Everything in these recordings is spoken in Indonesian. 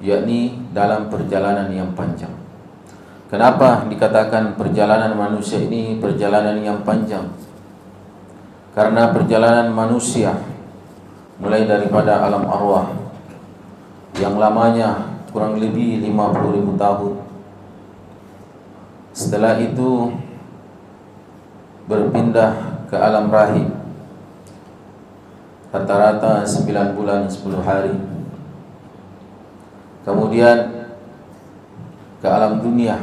yakni dalam perjalanan yang panjang. Kenapa dikatakan perjalanan manusia ini perjalanan yang panjang? Karena perjalanan manusia mulai daripada alam arwah yang lamanya kurang lebih 50.000 tahun. Setelah itu berpindah ke alam rahim, rata-rata 9 bulan 10 hari. Kemudian ke alam dunia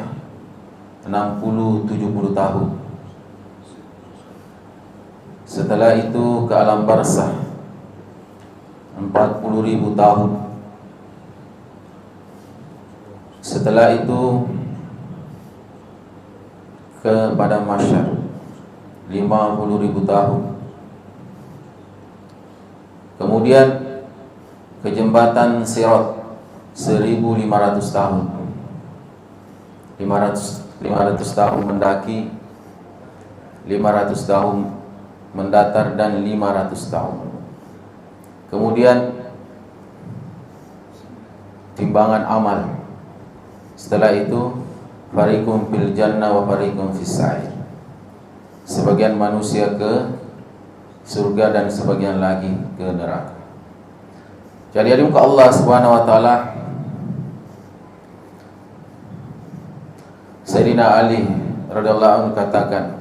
60-70 tahun. Setelah itu ke alam barzakh 40.000 tahun. Setelah itu ke padang mahsyar 50.000 tahun. Kemudian ke jembatan Sirat 1.500 tahun. 500 tahun mendaki, 500 tahun mendatar, dan 500 tahun. Kemudian timbangan amal. Setelah itu fariqum fil jannah wa fariqum fis sa'ir. Sebagian manusia ke surga dan sebagian lagi ke neraka. Jadi dari muka Allah Subhanahu wa taala, Sayyidina Ali radhiyallahu anhu katakan,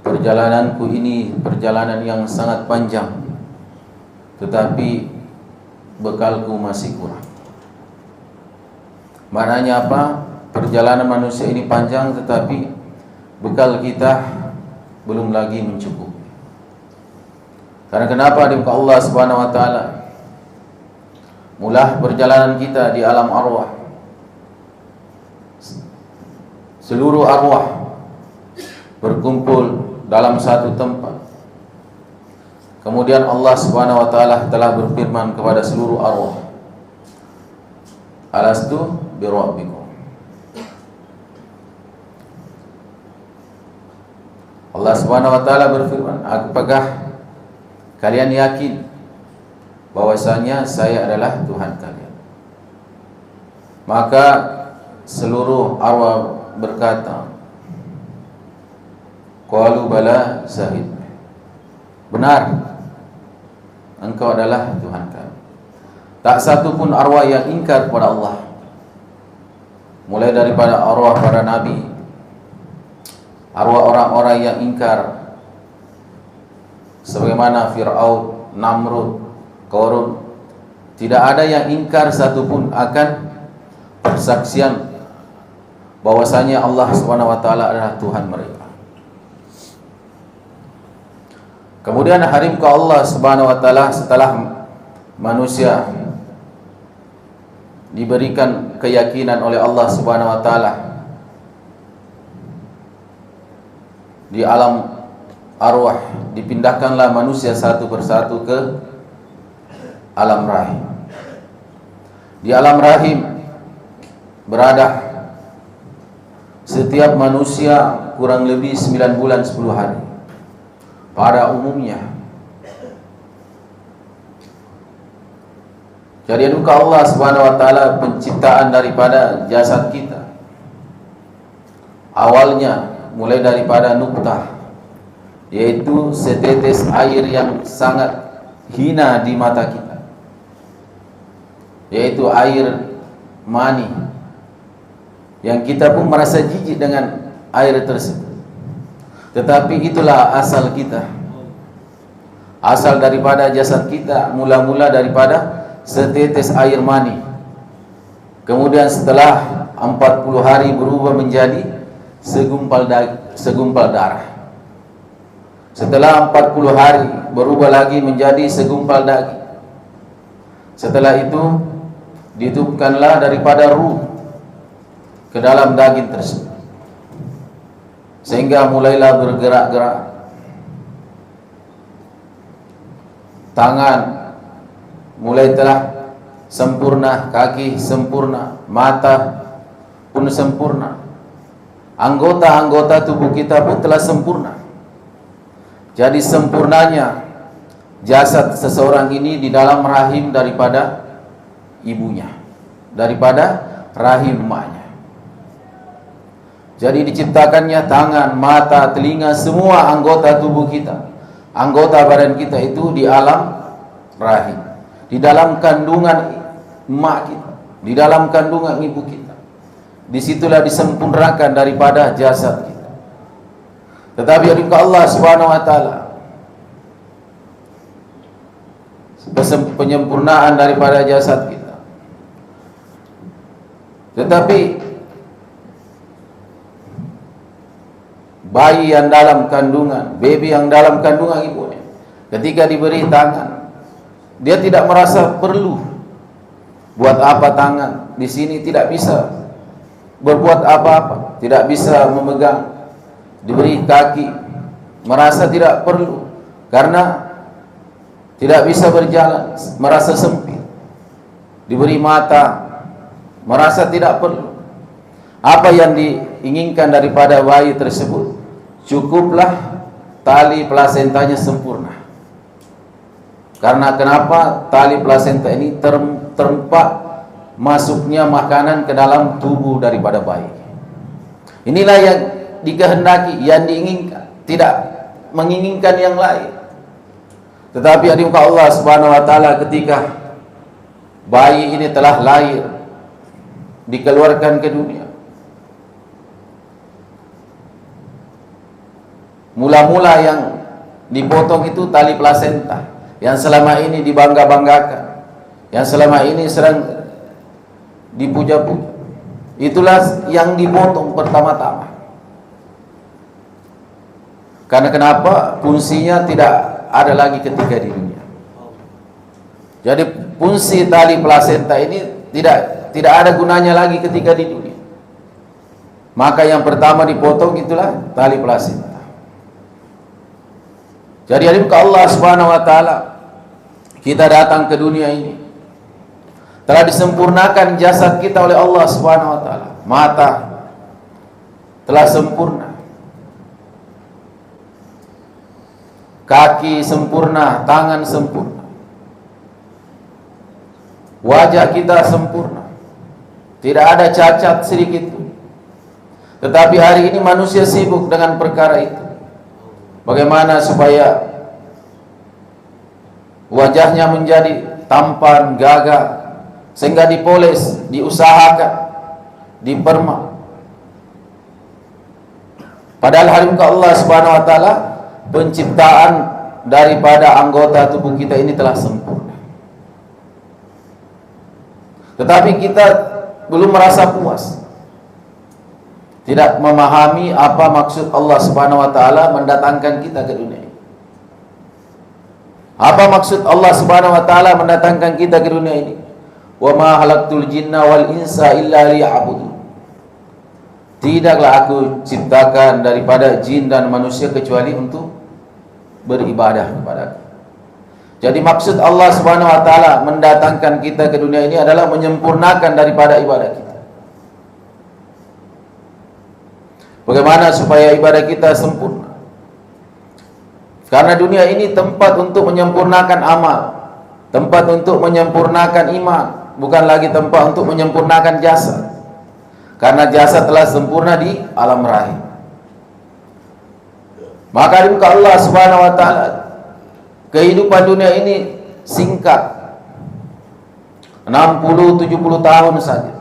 perjalananku ini perjalanan yang sangat panjang, tetapi bekalku masih kurang. Maknanya apa? Perjalanan manusia ini panjang, tetapi bekal kita belum lagi mencukupi. Karena kenapa? Di muka Allah Subhanahu wa taala, mula perjalanan kita di alam arwah, seluruh arwah berkumpul dalam satu tempat. Kemudian Allah Subhanahu wa taala telah berfirman kepada seluruh arwah, alastu birabbikum. Allah Subhanahu wa taala berfirman, apakah kalian yakin bahwasanya saya adalah Tuhan kalian? Maka seluruh arwah berkata, qalu bala syahid, benar engkau adalah Tuhan kami. Tak satu pun arwah yang ingkar kepada Allah, mulai daripada arwah para nabi, arwah orang-orang yang ingkar sebagaimana Fir'aun, Namrud, Qarun. Tidak ada yang ingkar satupun akan persaksian bahwasanya Allah Subhanahu wa taala adalah Tuhan mereka. Kemudian hari muka Allah Subhanahu wa taala, setelah manusia diberikan keyakinan oleh Allah Subhanahu wa taala di alam arwah, dipindahkanlah manusia satu persatu ke alam rahim. Di alam rahim berada setiap manusia kurang lebih 9 bulan 10 hari pada umumnya. Jadi duka Allah Subhanahu wa taala penciptaan daripada jasad kita, awalnya mulai daripada nuktah, yaitu setetes air yang sangat hina di mata kita, yaitu air mani, yang kita pun merasa jijik dengan air tersebut. Tetapi itulah asal kita, asal daripada jasad kita, mula-mula daripada setetes air mani. Kemudian setelah 40 hari berubah menjadi segumpal darah. Setelah 40 hari berubah lagi menjadi segumpal daging. Setelah itu ditiupkanlah daripada ruh ke dalam daging tersebut, sehingga mulailah bergerak-gerak. Tangan mulai telah sempurna, kaki sempurna, mata pun sempurna, anggota-anggota tubuh kita pun telah sempurna. Jadi sempurnanya jasad seseorang ini di dalam rahim daripada ibunya, daripada rahim emaknya. Jadi diciptakannya tangan, mata, telinga, semua anggota tubuh kita, anggota badan kita itu di alam rahim, di dalam kandungan emak kita, di dalam kandungan ibu kita. Disitulah disempurnakan daripada jasad kita. Tetapi adukah Allah Subhanahu wa taala penyempurnaan daripada jasad kita. Tetapi bayi yang dalam kandungan, baby yang dalam kandungan ibunya, ketika diberi tangan, dia tidak merasa perlu. Buat apa tangan? Di sini tidak bisa berbuat apa-apa, tidak bisa memegang. Diberi kaki, merasa tidak perlu, karena tidak bisa berjalan, merasa sempit. Diberi mata, merasa tidak perlu. Apa yang diinginkan daripada bayi tersebut? Cukuplah tali plasentanya sempurna. Karena kenapa? Tali plasenta ini terempak masuknya makanan ke dalam tubuh daripada bayi. Inilah yang dikehendaki, yang diinginkan, tidak menginginkan yang lain. Tetapi adukah Allah Subhanahu wa taala ketika bayi ini telah lahir, dikeluarkan ke dunia, mula-mula yang dipotong itu tali plasenta, yang selama ini dibangga-banggakan, yang selama ini sering dipuja-puja. Itulah yang dipotong pertama-tama. Karena kenapa? Fungsinya tidak ada lagi ketika di dunia. Jadi fungsi tali plasenta ini tidak ada gunanya lagi ketika di dunia. Maka yang pertama dipotong itulah tali plasenta. Jadi adukah Allah Subhanahu wa taala kita datang ke dunia ini, telah disempurnakan jasad kita oleh Allah Subhanahu wa taala. Mata telah sempurna, kaki sempurna, tangan sempurna, wajah kita sempurna, tidak ada cacat sedikit pun. Tetapi hari ini manusia sibuk dengan perkara itu. Bagaimana supaya wajahnya menjadi tampan, gagah, sehingga dipoles, diusahakan, dipermak. Padahal harimkah Allah Subhanahu wa taala penciptaan daripada anggota tubuh kita ini telah sempurna. Tetapi kita belum merasa puas, tidak memahami apa maksud Allah Subhanahu wa taala mendatangkan kita ke dunia ini. Apa maksud Allah Subhanahu wa taala mendatangkan kita ke dunia ini? Wa ma khalaqtul jinna wal insa illa liya'budun. Tidaklah aku ciptakan daripada jin dan manusia kecuali untuk beribadah kepadaku. Jadi maksud Allah Subhanahu wa taala mendatangkan kita ke dunia ini adalah menyempurnakan daripada ibadah kita. Bagaimana supaya ibadah kita sempurna? Karena dunia ini tempat untuk menyempurnakan amal, tempat untuk menyempurnakan iman, bukan lagi tempat untuk menyempurnakan jasad. Karena jasad telah sempurna di alam rahim. Maka adukah Allah Subhanahu wa taala kehidupan dunia ini singkat, 60-70 tahun saja.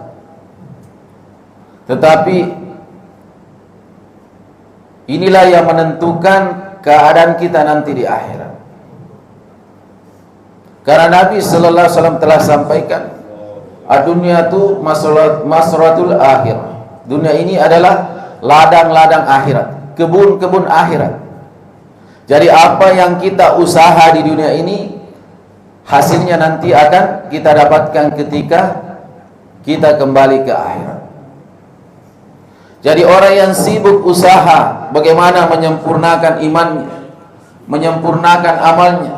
Tetapi inilah yang menentukan keadaan kita nanti di akhirat. Karena Nabi sallallahu alaihi wasallam telah sampaikan, dunia itu masratul akhirah. Dunia ini adalah ladang-ladang akhirat, kebun-kebun akhirat. Jadi apa yang kita usaha di dunia ini, hasilnya nanti akan kita dapatkan ketika kita kembali ke akhirat. Jadi orang yang sibuk usaha bagaimana menyempurnakan imannya, menyempurnakan amalnya,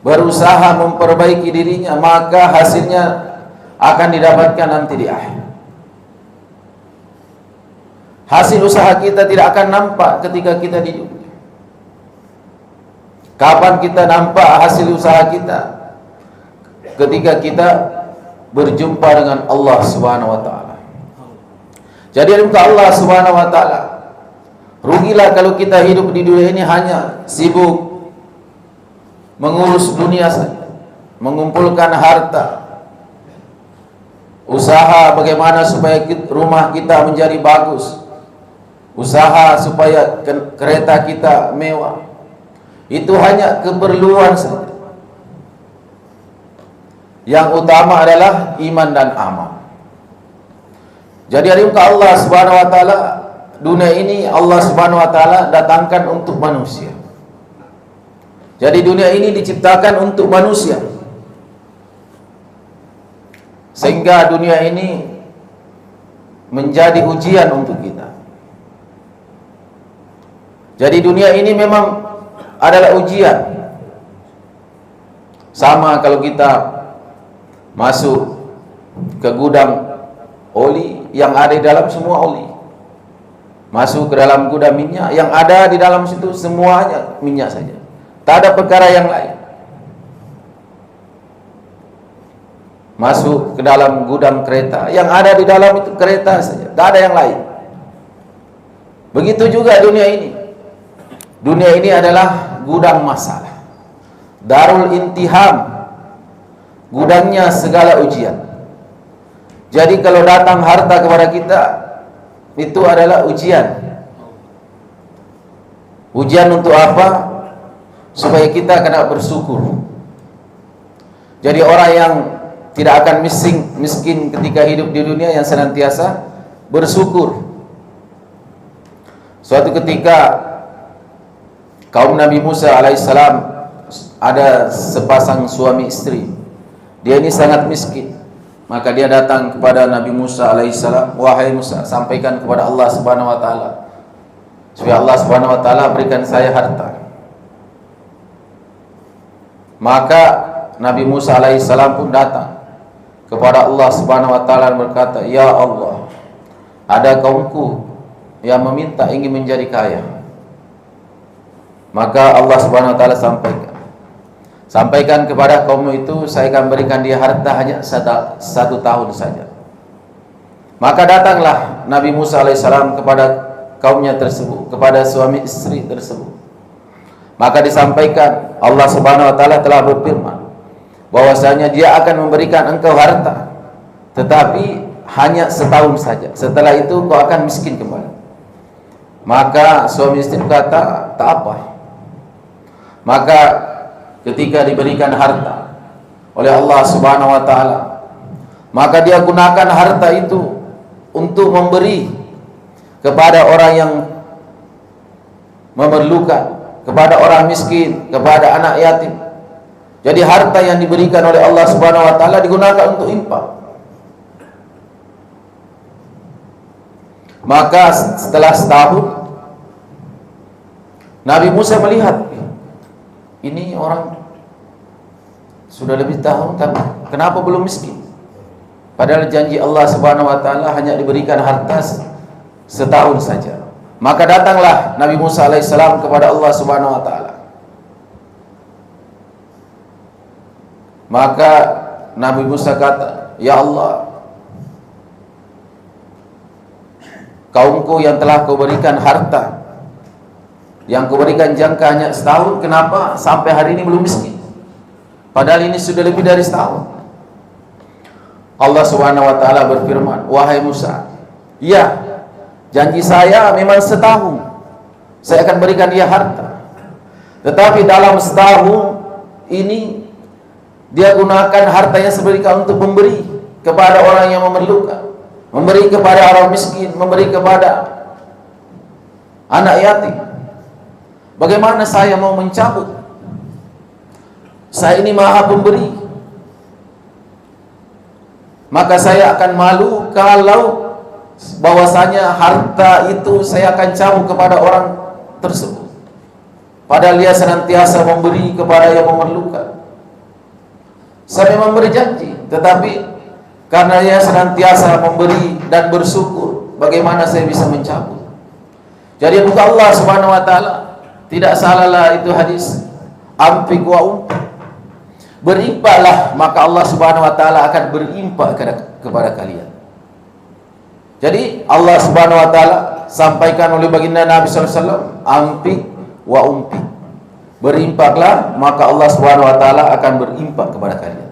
berusaha memperbaiki dirinya, maka hasilnya akan didapatkan nanti di akhir. Hasil usaha kita tidak akan nampak ketika kita di dunia. Kapan kita nampak hasil usaha kita? ketika kita berjumpa dengan Allah Subhanahu wa taala. Jadi muka Allah Subhanahu wa taala. Rugilah kalau kita hidup di dunia ini hanya sibuk mengurus dunia saja, mengumpulkan harta, usaha bagaimana supaya rumah kita menjadi bagus, usaha supaya kereta kita mewah. Itu hanya keperluan saja. Yang utama adalah iman dan amal. Jadi dari muka Allah Subhanahu wa taala, dunia ini Allah Subhanahu wa taala datangkan untuk manusia. Jadi dunia ini diciptakan untuk manusia. Sehingga dunia ini menjadi ujian untuk kita. Jadi dunia ini memang adalah ujian. Sama kalau kita masuk ke gudang oli, yang ada di dalam semua oli. Masuk ke dalam gudang minyak, yang ada di dalam situ semuanya minyak saja. Tak ada perkara yang lain. Masuk ke dalam gudang kereta, yang ada di dalam itu kereta saja, tak ada yang lain. Begitu juga dunia ini. Dunia ini adalah gudang masalah, darul intiham, gudangnya segala ujian. Jadi kalau datang harta kepada kita, itu adalah ujian. Ujian untuk apa? Supaya kita kena bersyukur. Jadi orang yang tidak akan miskin ketika hidup di dunia, yang senantiasa bersyukur. Suatu ketika kaum Nabi Musa alaihissalam ada sepasang suami istri. Dia ini sangat miskin. Maka dia datang kepada Nabi Musa alaihissalam, wahai Musa, sampaikan kepada Allah Subhanahu wa taala supaya Allah Subhanahu wa taala berikan saya harta. Maka Nabi Musa alaihissalam pun datang kepada Allah Subhanahu wa taala dan berkata, "Ya Allah, ada kaumku yang meminta ingin menjadi kaya." Maka Allah Subhanahu wa taala sampaikan kepada kaum itu, saya akan berikan dia harta hanya satu tahun saja. Maka datanglah Nabi Musa alaihissalam kepada kaumnya tersebut, kepada suami istri tersebut. Maka disampaikan Allah Subhanahu wa taala telah berfirman bahwasanya dia akan memberikan engkau harta, tetapi hanya setahun saja. Setelah itu kau akan miskin kembali. Maka suami istri berkata, tak apa. Maka ketika diberikan harta oleh Allah Subhanahu wa taala, maka dia gunakan harta itu untuk memberi kepada orang yang memerlukan, kepada orang miskin, kepada anak yatim. Jadi harta yang diberikan oleh Allah Subhanahu wa taala digunakan untuk infak. Maka setelah setahun Nabi Musa melihat, ini orang sudah lebih tahun tapi kenapa belum miskin? Padahal janji Allah Subhanahu wa taala hanya diberikan harta setahun saja. Maka datanglah Nabi Musa alaihissalam kepada Allah Subhanahu wa taala. Maka Nabi Musa kata, "Ya Allah, kaumku yang telah kau berikan harta, yang kau berikan jangka hanya setahun, kenapa sampai hari ini belum miskin? Padahal ini sudah lebih dari setahun." Allah Subhanahu wa taala berfirman, "Wahai Musa, ya, janji saya memang setahun. Saya akan berikan dia harta. Tetapi dalam setahun ini dia gunakan hartanya sebagai untuk memberi kepada orang yang memerlukan, memberi kepada orang miskin, memberi kepada anak yatim. Bagaimana saya mau mencabut? Saya ini maha pemberi. Maka saya akan malu kalau bahwasanya harta itu saya akan cabut kepada orang tersebut. Padahal dia senantiasa memberi kepada yang memerlukan. Saya memang berjanji, tetapi karena dia senantiasa memberi dan bersyukur, bagaimana saya bisa mencabut?" Jadi bukan Allah Subhanahu wa taala, tidak salahlah itu hadis, "Amfik wa unfiq." berinfaklah maka Allah Subhanahu wa taala akan berinfak kepada kalian. Jadi Allah Subhanahu wa taala sampaikan oleh baginda Nabi sallallahu alaihi wasallam, "Ampi wa umpi." Berinfaklah maka Allah Subhanahu wa taala akan berinfak kepada kalian.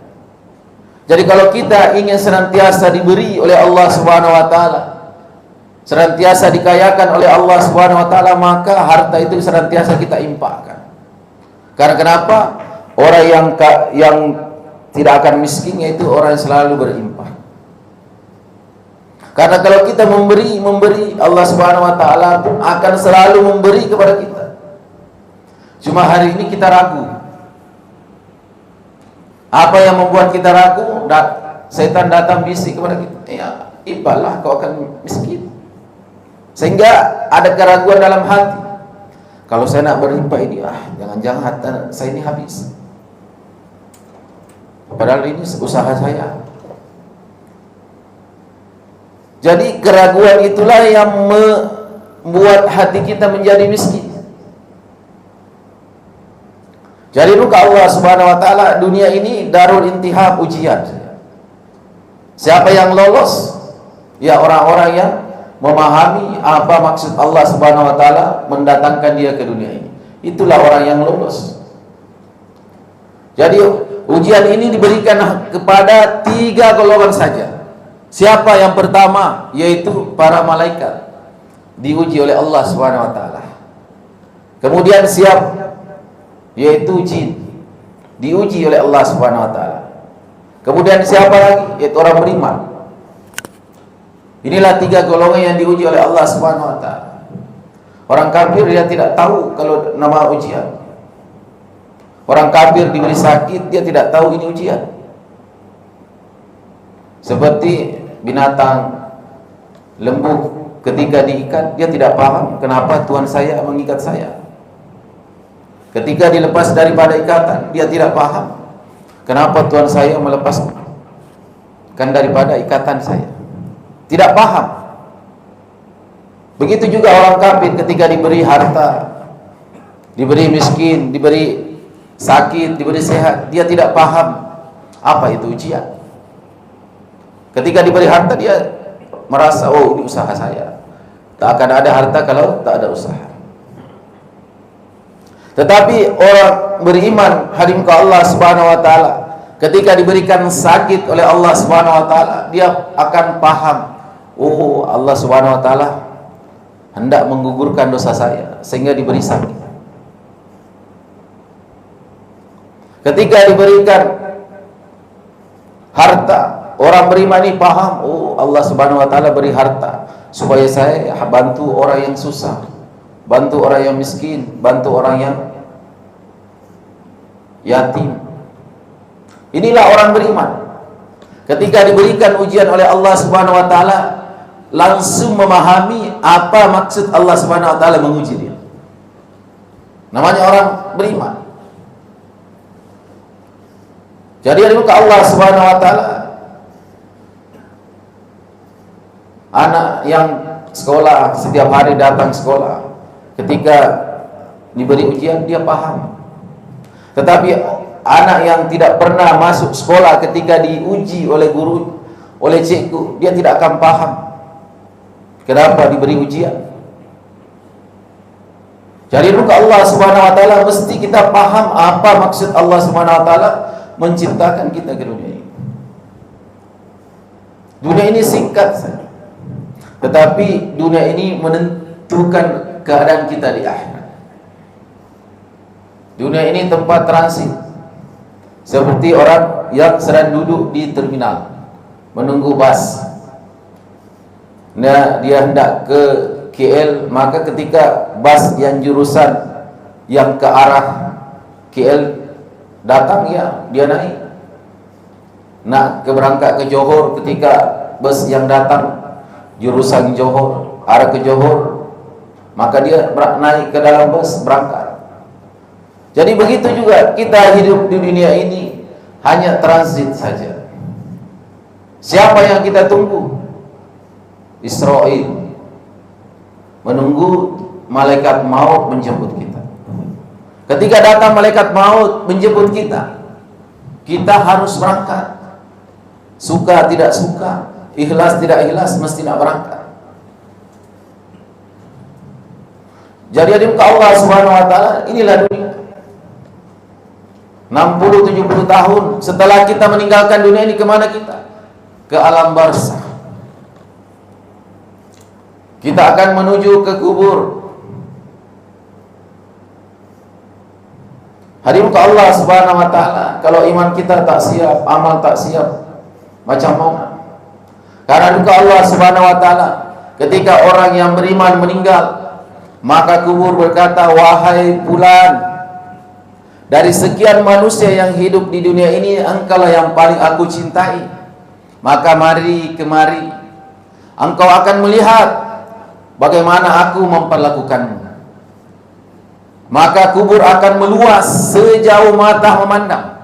Jadi kalau kita ingin senantiasa diberi oleh Allah Subhanahu wa taala, senantiasa dikayakan oleh Allah Subhanahu wa taala, maka harta itu senantiasa kita infakkan. Karena kenapa? Orang yang tidak akan miskin yaitu orang yang selalu berinfak. Karena kalau kita memberi, Allah Subhanahu wa taala pun akan selalu memberi kepada kita. Cuma hari ini kita ragu. Apa yang membuat kita ragu? Setan datang bisik kepada kita, "Ya, infaklah, kau akan miskin." Sehingga ada keraguan dalam hati. Kalau saya nak berinfak ini, jangan-jangan harta saya ini habis. Padahal ini usaha saya. Jadi keraguan itulah yang membuat hati kita menjadi miskin. Jadi muka Allah Subhanahu wa taala, dunia ini darul intihab, ujian. Siapa yang lolos? Ya orang-orang yang memahami apa maksud Allah Subhanahu wa taala mendatangkan dia ke dunia ini. Itulah orang yang lolos. Jadi ujian ini diberikan kepada 3 golongan saja. Siapa yang pertama? Yaitu para malaikat, diuji oleh Allah Subhanahu wa taala. Kemudian siapa? Yaitu jin, diuji oleh Allah Subhanahu wa taala. Kemudian siapa lagi? Yaitu orang beriman. Inilah 3 golongan yang diuji oleh Allah Subhanahu wa taala. Orang kafir dia tidak tahu kalau nama ujian. Orang kafir diberi sakit, dia tidak tahu ini ujian. Seperti binatang lembu ketika diikat, dia tidak paham kenapa Tuhan saya mengikat saya. Ketika dilepas daripada ikatan, dia tidak paham kenapa Tuhan saya melepaskan daripada ikatan saya. Tidak paham. Begitu juga orang kafir ketika diberi harta, diberi miskin, diberi sakit, diberi sehat, dia tidak paham apa itu ujian. Ketika diberi harta, dia merasa, oh ini usaha saya. Tak akan ada harta kalau tak ada usaha. Tetapi orang beriman hadim ke Allah Subhanahu wa taala, ketika diberikan sakit oleh Allah Subhanahu wa taala, dia akan paham, oh Allah Subhanahu wa taala hendak menggugurkan dosa saya sehingga diberi sakit. Ketika diberikan harta, orang beriman ini paham, oh Allah Subhanahu wa taala beri harta supaya saya bantu orang yang susah, bantu orang yang miskin, bantu orang yang yatim. Inilah orang beriman. Ketika diberikan ujian oleh Allah Subhanahu wa taala, langsung memahami apa maksud Allah Subhanahu wa taala menguji dia. Namanya orang beriman. Jadi dari muka Allah Subhanahu wa taala, anak yang sekolah setiap hari datang sekolah, ketika diberi ujian dia paham. Tetapi anak yang tidak pernah masuk sekolah ketika diuji oleh guru, oleh cikgu, dia tidak akan paham kenapa diberi ujian. Jadi muka Allah Subhanahu wa taala mesti kita paham apa maksud Allah Subhanahu wa taala menciptakan kita ke dunia ini. Dunia ini singkat saja, tetapi dunia ini menentukan keadaan kita di akhirat. Dunia ini tempat transit, seperti orang yang sedang duduk di terminal menunggu bus. Nah, dia hendak ke KL, maka ketika bus yang jurusan yang ke arah KL datang, ya dia naik. Nak berangkat ke Johor, ketika bus yang datang jurusan Johor, arah ke Johor, maka dia naik ke dalam bus berangkat. Jadi begitu juga kita hidup di dunia ini hanya transit saja. Siapa yang kita tunggu? Israel, menunggu malaikat maut menjemput kita. Ketika datang malaikat maut menjemput kita, Kita harus berangkat. Suka tidak suka, ikhlas tidak ikhlas, mesti nak berangkat. Jadi di muka Allah Subhanahu wa taala, inilah dunia. 60-70 tahun setelah kita meninggalkan dunia ini, kemana kita? Ke alam barzakh. Kita akan menuju ke kubur. Hari muka Allah Subhanahu wa taala, kalau iman kita tak siap, amal tak siap, macam mana? Karena muka Allah Subhanahu wa taala, ketika orang yang beriman meninggal, maka kubur berkata, wahai fulan, dari sekian manusia yang hidup di dunia ini, engkaulah yang paling aku cintai. Maka mari kemari, engkau akan melihat bagaimana aku memperlakukanmu. Maka kubur akan meluas sejauh mata memandang.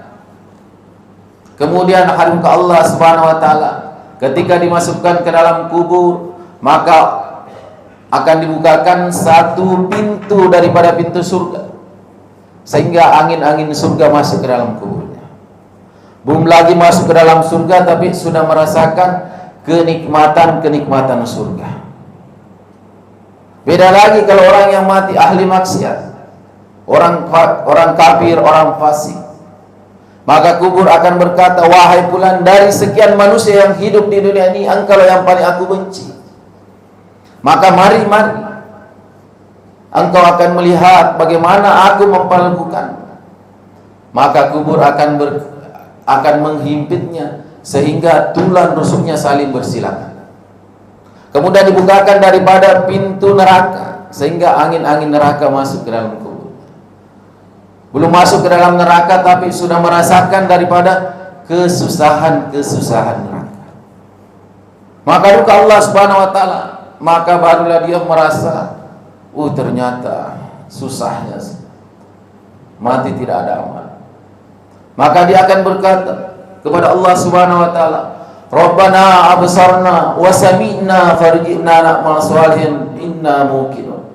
Kemudian hari muka Allah Subhanahu wa taala, ketika dimasukkan ke dalam kubur, maka akan dibukakan satu pintu daripada pintu surga, sehingga angin-angin surga masuk ke dalam kuburnya. Belum lagi masuk ke dalam surga, tapi sudah merasakan kenikmatan-kenikmatan surga. Beda lagi kalau orang yang mati ahli maksiat, orang kafir, orang fasik. Maka kubur akan berkata, wahai fulan, dari sekian manusia yang hidup di dunia ini, engkau yang paling aku benci. Maka mari engkau akan melihat bagaimana aku memperlakukanmu. Maka kubur akan menghimpitnya sehingga tulang rusuknya saling bersilangan. Kemudian dibukakan daripada pintu neraka, sehingga angin-angin neraka masuk ke dalam kubur. Belum masuk ke dalam neraka, tapi sudah merasakan daripada kesusahan-kesusahan neraka. Maka duka Allah Subhanahu wa taala, maka barulah dia merasa, ternyata susahnya mati, tidak ada amal. Maka dia akan berkata kepada Allah Subhanahu wa taala, Rabbana absarna wa sami'na farji'na na'mal shalihin inna muqinun.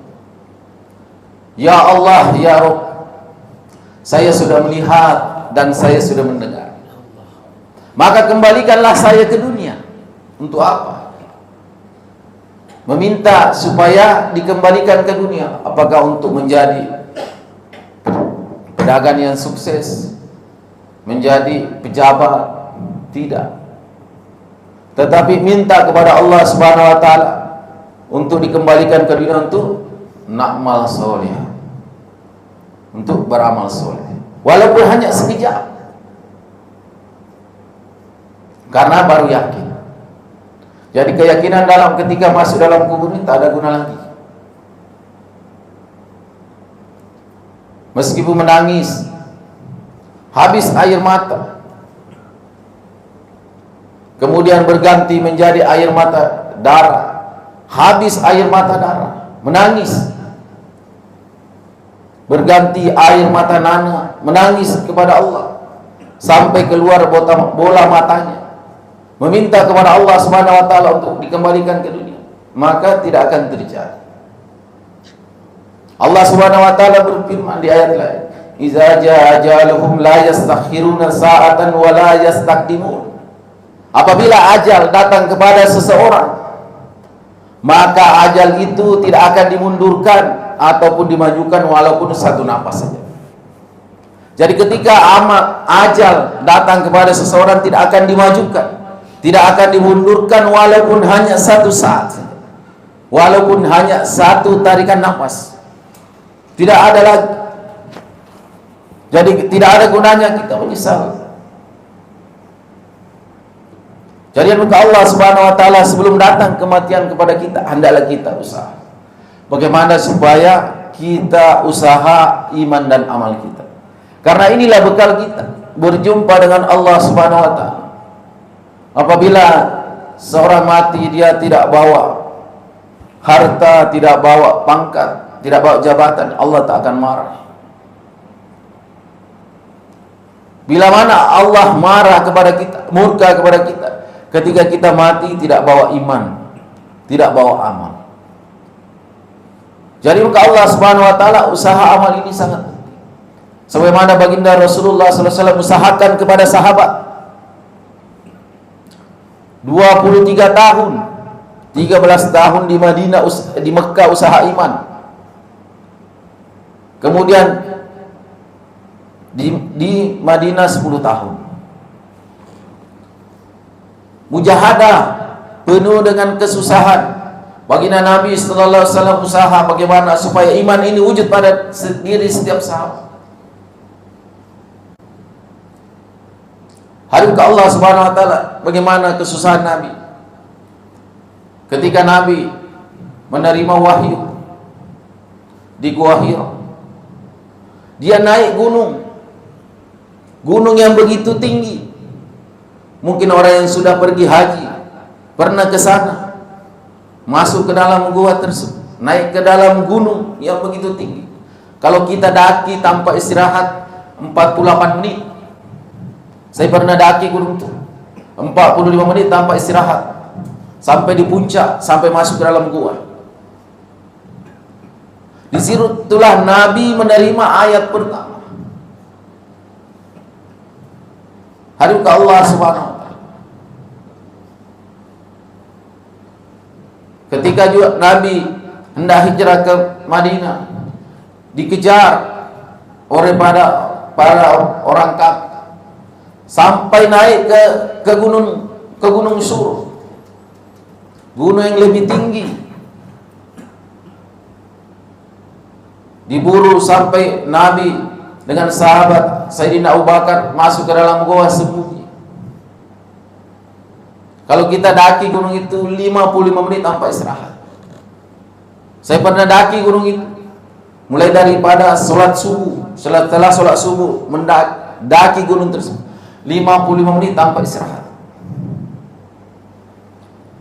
Ya Allah, ya Rabb, saya sudah melihat dan saya sudah mendengar. Maka kembalikanlah saya ke dunia. Untuk apa? Meminta supaya dikembalikan ke dunia. Apakah untuk menjadi pedagang yang sukses, menjadi pejabat? Tidak. Tetapi minta kepada Allah Subhanahu wa taala untuk dikembalikan ke dunia untuk na'mal sholih, untuk beramal soleh, walaupun hanya sekejap. Karena baru yakin. Jadi keyakinan dalam ketika masuk dalam kubur ini tak ada guna lagi. Meskipun menangis, habis air mata, kemudian berganti menjadi air mata darah, habis air mata darah, menangis, berganti air mata nana, menangis kepada Allah sampai keluar bola matanya, meminta kepada Allah Subhanahu wa taala untuk dikembalikan ke dunia, maka tidak akan terjadi. Allah Subhanahu wa taala berfirman di ayat lain, "Idza jaa ajaluhum la yastakhiruna sa'atan wa la yastaqdimun." Apabila ajal datang kepada seseorang, maka ajal itu tidak akan dimundurkan ataupun dimajukan walaupun satu napas saja. Jadi ketika ajal datang kepada seseorang, tidak akan dimajukan, tidak akan dimundurkan walaupun hanya satu saat saja, walaupun hanya satu tarikan nafas. Tidak ada lagi. Jadi tidak ada gunanya kita menyesal. Jadi muka Allah Subhanahu wa taala sebelum datang kematian kepada kita, hendaklah kita usaha. Bagaimana supaya kita usaha iman dan amal kita. Karena inilah bekal kita berjumpa dengan Allah Subhanahu wa taala. Apabila seorang mati, dia tidak bawa harta, tidak bawa pangkat, tidak bawa jabatan, Allah tak akan marah. Bila mana Allah marah kepada kita, murka kepada kita, ketika kita mati tidak bawa iman, tidak bawa amal. Jadi muka Allah Subhanahu wa taala, usaha amal ini sangat penting. Sebagaimana baginda Rasulullah SAW usahakan kepada sahabat 23 tahun, 13 tahun di Madinah, di Mekah usaha iman. Kemudian di Madinah 10 tahun. Mujahadah penuh dengan kesusahan. Baginda Nabi sallallahu alaihi wasallam usaha bagaimana supaya iman ini wujud pada diri setiap sahabat. Harus ke Allah Subhanahu wa taala bagaimana kesusahan Nabi ketika Nabi menerima wahyu di Gua Hira. Dia naik gunung yang begitu tinggi. Mungkin orang yang sudah pergi haji pernah ke sana, masuk ke dalam gua tersebut, naik ke dalam gunung yang begitu tinggi. Kalau kita daki tanpa istirahat 48 menit. Saya pernah daki gunung itu 45 menit tanpa istirahat sampai di puncak, sampai masuk ke dalam gua. Di situlah Nabi menerima ayat pertama. Hadap ke Allah Subhanahu wa taala. Ketika juga Nabi hendak hijrah ke Madinah, dikejar oleh para orang kafir sampai naik ke gunung Sur, gunung yang lebih tinggi. Diburu sampai Nabi dengan sahabat Sayyidina Abu Bakar masuk ke dalam gua sembunyi. Kalau kita daki gunung itu 55 menit tanpa istirahat. Saya pernah daki gunung itu mulai daripada sholat subuh, setelah sholat subuh mendaki gunung tersebut 55 menit tanpa istirahat.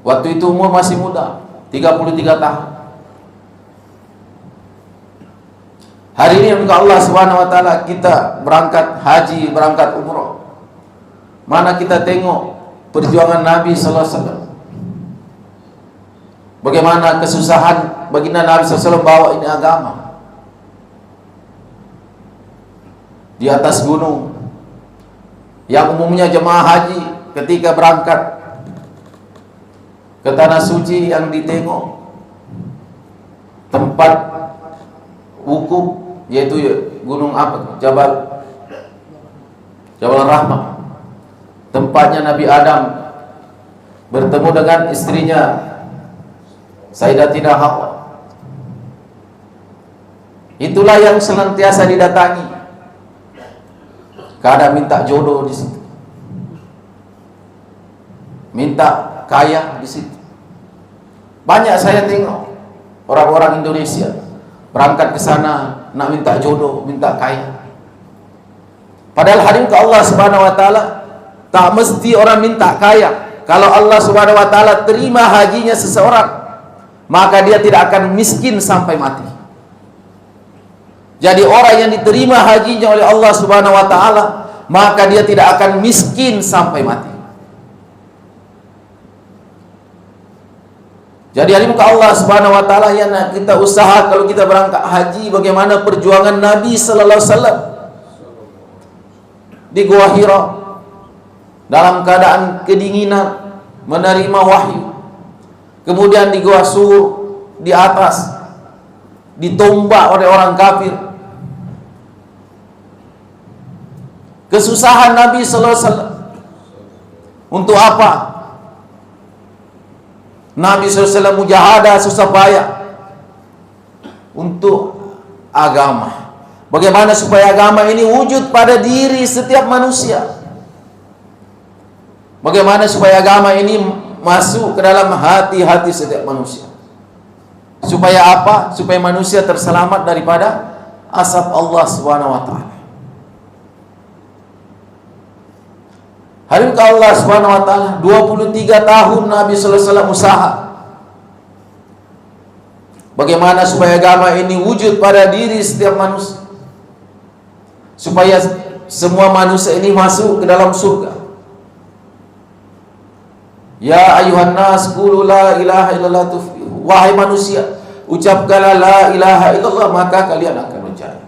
Waktu itu umur masih muda, 33 tahun. Hari ini untuk Allah Subhanahu wa taala kita berangkat haji, berangkat umrah. Mana kita tengok perjuangan Nabi sallallahu alaihi wasallam. Bagaimana kesusahan baginda Nabi sallallahu alaihi wasallam bawa ini agama. Di atas gunung yang umumnya jemaah haji ketika berangkat ke tanah suci yang ditengok tempat wukuf, yaitu gunung apa? Jabal Rahmah, tempatnya Nabi Adam bertemu dengan istrinya Sayyidatina Hawa. Itulah yang senantiasa didatangi. Kadang minta jodoh di situ, minta kaya di situ. Banyak saya tengok orang-orang Indonesia berangkat ke sana nak minta jodoh, minta kaya. Padahal hadirin ke Allah Subhanahu wa taala tak mesti orang minta kaya. Kalau Allah Subhanahu wa taala terima hajinya seseorang, maka dia tidak akan miskin sampai mati. Jadi orang yang diterima hajinya oleh Allah Subhanahu wa taala, maka dia tidak akan miskin sampai mati. Jadi hadirin Allah Subhanahu wa taala yang kita usaha kalau kita berangkat haji bagaimana perjuangan Nabi sallallahu alaihi wasallam di Gua Hira dalam keadaan kedinginan menerima wahyu. Kemudian di Gua Sur di atas ditombak oleh orang kafir. Kesusahan Nabi sallallahu alaihi wasallam untuk apa? Nabi SAW mujahadah susah payah untuk agama. Bagaimana supaya agama ini wujud pada diri setiap manusia? Bagaimana supaya agama ini masuk ke dalam hati-hati setiap manusia? Supaya apa? Supaya manusia terselamat daripada azab Allah Subhanahu wa taala. Hadirin Allah Subhanahu wa taala, 23 tahun Nabi sallallahu alaihi wasallam usaha. Bagaimana supaya agama ini wujud pada diri setiap manusia? Supaya semua manusia ini masuk ke dalam surga. Ya ayuhan nas qulu la ilaha illallah tuflihu. Wahai manusia, ucapkanlah la ilaha illallah maka kalian akan berjaya.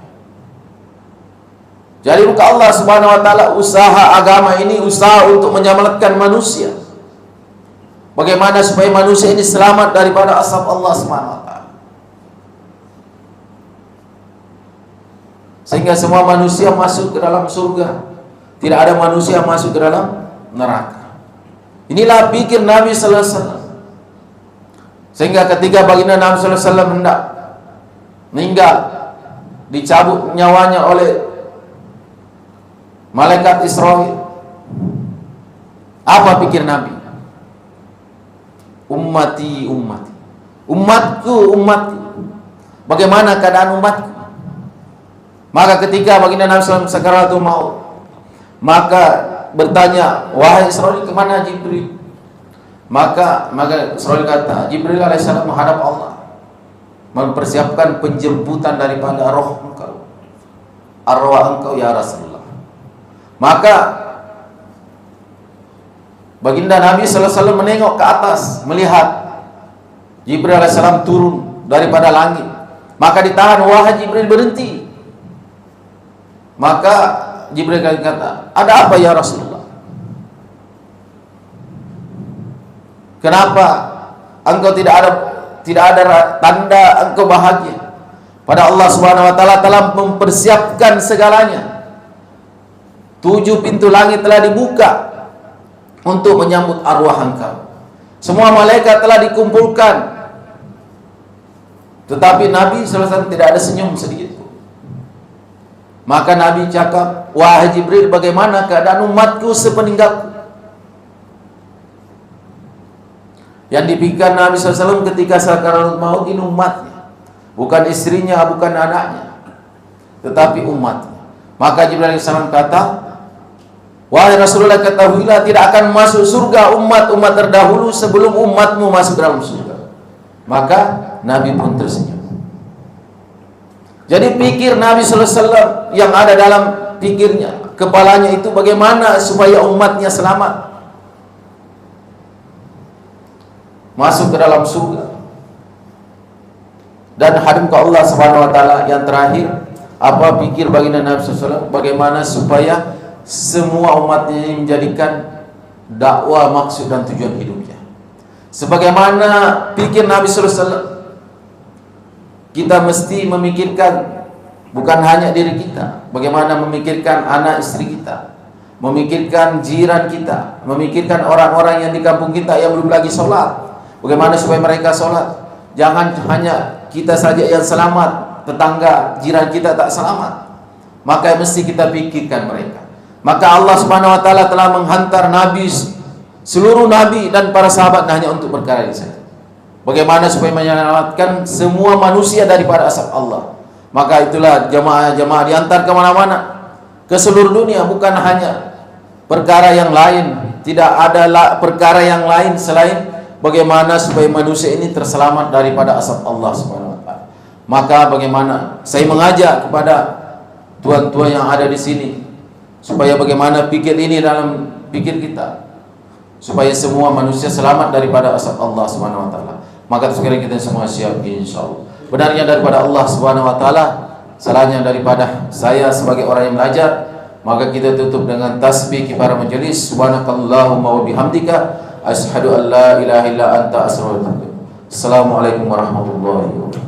Jadi bukan Allah Subhanahu wa taala, usaha agama ini usaha untuk menyelamatkan manusia. Bagaimana supaya manusia ini selamat daripada azab Allah Subhanahu wa taala. Sehingga semua manusia masuk ke dalam surga. Tidak ada manusia masuk ke dalam neraka. Inilah pikir Nabi sallallahu alaihi wasallam. Sehingga ketika baginda Nabi sallallahu alaihi wasallam hendak meninggal, dicabut nyawanya oleh malaikat Israel, apa pikir Nabi? Ummati, ummati, umatku, umatku. Bagaimana keadaan umatku? Maka ketika baginda Nabi SAW sakaratul maut, maka bertanya, wahai Israel, kemana Jibril? Maka Israel kata, Jibril alaihissalam menghadap Allah, mempersiapkan penjemputan daripada roh engkau, arwah engkau ya Rasulullah. Maka baginda Nabi sallallahu alaihi wasallam menengok ke atas, melihat Jibril alaihissalam turun daripada langit. Maka ditahan, wahai Jibril, berhenti. Maka Jibril kata, ada apa ya Rasulullah? Kenapa engkau tidak ada tanda engkau bahagia? Pada Allah Subhanahu wa taala telah mempersiapkan segalanya. 7 pintu langit telah dibuka untuk menyambut arwah engkau. Semua malaikat telah dikumpulkan. Tetapi Nabi sallallahu alaihi wasallam tidak ada senyum sedikit. Maka Nabi cakap, wahai Jibril, bagaimana keadaan umatku sepeninggalku? Yang dipikirkan Nabi SAW ketika sakaratul maut ini umatnya, bukan istrinya, bukan anaknya, tetapi umatnya. Maka Jibril SAW kata, wahai Rasulullah, ketahuilah tidak akan masuk surga umat-umat terdahulu sebelum umatmu masuk dalam surga. Maka Nabi pun tersenyum. Jadi pikir Nabi sallallahu alaihi wasallam yang ada dalam pikirnya, kepalanya itu bagaimana supaya umatnya selamat masuk ke dalam surga. Dan hadim ke Allah Subhanahu wa taala. Yang terakhir, apa pikir baginda Nabi sallallahu alaihi wasallam bagaimana supaya semua umatnya ini menjadikan dakwah maksud dan tujuan hidupnya. Sebagaimana pikir Nabi sallallahu alaihi wasallam, kita mesti memikirkan bukan hanya diri kita, bagaimana memikirkan anak istri kita, memikirkan jiran kita, memikirkan orang-orang yang di kampung kita yang belum lagi sholat, bagaimana supaya mereka sholat. Jangan hanya kita saja yang selamat, tetangga, jiran kita tak selamat. Maka mesti kita pikirkan mereka. Maka Allah Subhanahu wa taala telah menghantar nabi, seluruh nabi dan para sahabat hanya untuk perkara ini saja. Bagaimana supaya menyelamatkan semua manusia daripada azab Allah. Maka itulah jamaah-jamaah diantar kemana-mana, ke seluruh dunia, bukan hanya perkara yang lain. Tidak ada perkara yang lain selain bagaimana supaya manusia ini terselamat daripada azab Allah Subhanahu wa taala. Maka bagaimana saya mengajak kepada tuan-tuan yang ada di sini, supaya bagaimana pikir ini dalam pikir kita, supaya semua manusia selamat daripada azab Allah Subhanahu wa taala. Maka sekarang kita semua siap insyaallah. Benarnya daripada Allah Subhanahu wa taala, salahnya daripada saya sebagai orang yang belajar. Maka kita tutup dengan tasbih kifarah majelis. Subhanakallahumma wa bihamdika asyhadu an la ilaha illa anta astaghfiruka wa atubu ilaik. Assalamualaikum warahmatullahi wabarakatuh.